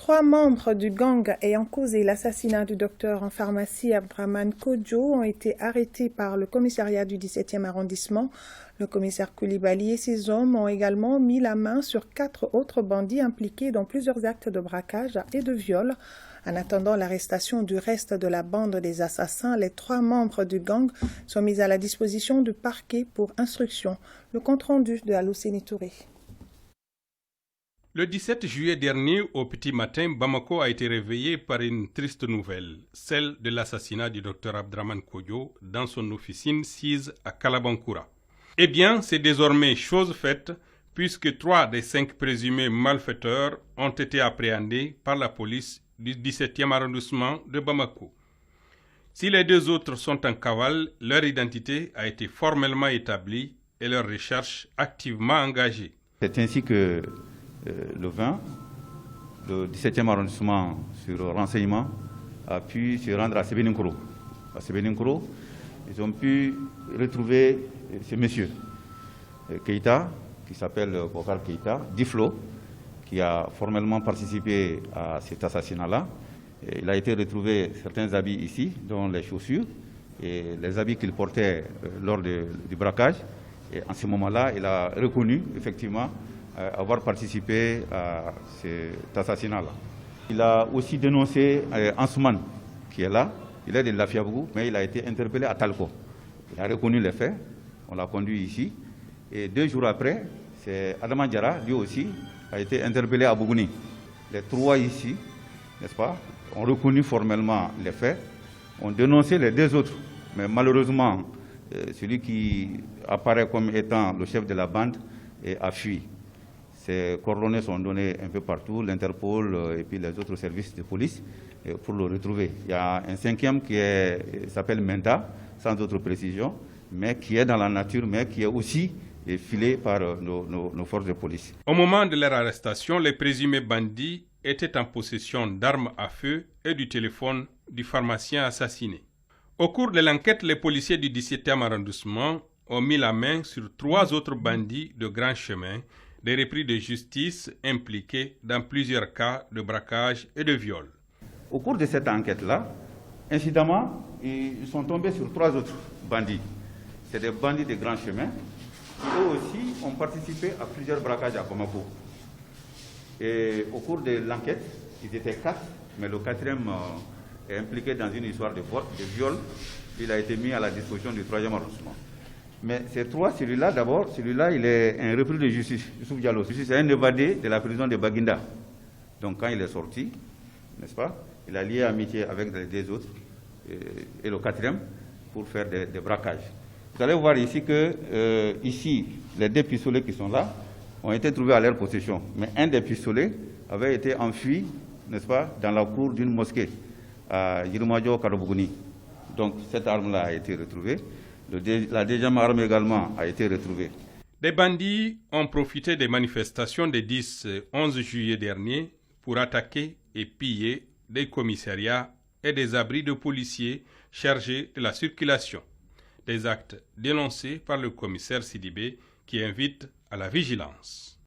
3 membres du gang ayant causé l'assassinat du docteur en pharmacie Abdraman Kodjo ont été arrêtés par le commissariat du 17e arrondissement. Le commissaire Koulibaly et ses hommes ont également mis la main sur 4 autres bandits impliqués dans plusieurs actes de braquage et de viol. En attendant l'arrestation du reste de la bande des assassins, les 3 membres du gang sont mis à la disposition du parquet pour instruction. Le compte-rendu de Alousséni Touré. Le 17 juillet dernier, au petit matin, Bamako a été réveillé par une triste nouvelle, celle de l'assassinat du docteur Abdraman Kodjo dans son officine sise à Kalabankoura. Eh bien, c'est désormais chose faite, puisque 3 des 5 présumés malfaiteurs ont été appréhendés par la police du 17e arrondissement de Bamako. Si les 2 autres sont en cavale, leur identité a été formellement établie et leur recherche activement engagée. C'est ainsi que le 20, le 17e arrondissement sur renseignement a pu se rendre à Sebeninkoro. À Sebeninkoro, ils ont pu retrouver ce monsieur, Keïta, qui s'appelle Bokar Keïta, Diflo, qui a formellement participé à cet assassinat-là. Il a été retrouvé certains habits ici, dont les chaussures et les habits qu'il portait lors du braquage. Et en ce moment-là, il a reconnu effectivement avoir participé à cet assassinat-là. Il a aussi dénoncé Ansouman, qui est là. Il est de Lafiabou, mais il a été interpellé à Talco. Il a reconnu les faits, on l'a conduit ici. Et 2 jours après, c'est Adama Diarra, lui aussi, a été interpellé à Bougouni. Les 3 ici, n'est-ce pas, ont reconnu formellement les faits, ont dénoncé les 2 autres. Mais malheureusement, celui qui apparaît comme étant le chef de la bande a fui. Ces coordonnées sont données un peu partout, l'Interpol et puis les autres services de police, pour le retrouver. Il y a un 5e qui s'appelle Menta, sans autre précision, mais qui est dans la nature, mais qui est aussi filé par nos forces de police. Au moment de leur arrestation, les présumés bandits étaient en possession d'armes à feu et du téléphone du pharmacien assassiné. Au cours de l'enquête, les policiers du 17e arrondissement ont mis la main sur 3 autres bandits de grand chemin, des repris de justice impliqués dans plusieurs cas de braquage et de viol. Au cours de cette enquête-là, incidemment, ils sont tombés sur 3 autres bandits. C'est des bandits de grand chemin qui eux aussi ont participé à plusieurs braquages à Bamako. Et au cours de l'enquête, ils étaient 4, mais le 4e est impliqué dans une histoire de viol. Il a été mis à la disposition du 3e arrondissement. Mais ces 3, celui-là d'abord, celui-là il est un repris de justice, Youssouf Diallo. C'est un évadé de la prison de Baginda. Donc quand il est sorti, n'est-ce pas, il a lié amitié avec les 2 autres et le 4e pour faire des braquages. Vous allez voir ici que ici, les 2 pistolets qui sont là ont été trouvés à leur possession. Mais un des pistolets avait été enfui, n'est-ce pas, dans la cour d'une mosquée à Yirumadio Karabougouni. Donc cette arme-là a été retrouvée. La 2e arme également a été retrouvée. Des bandits ont profité des manifestations des 10 et 11 juillet dernier pour attaquer et piller des commissariats et des abris de policiers chargés de la circulation. Des actes dénoncés par le commissaire Sidibé qui invite à la vigilance.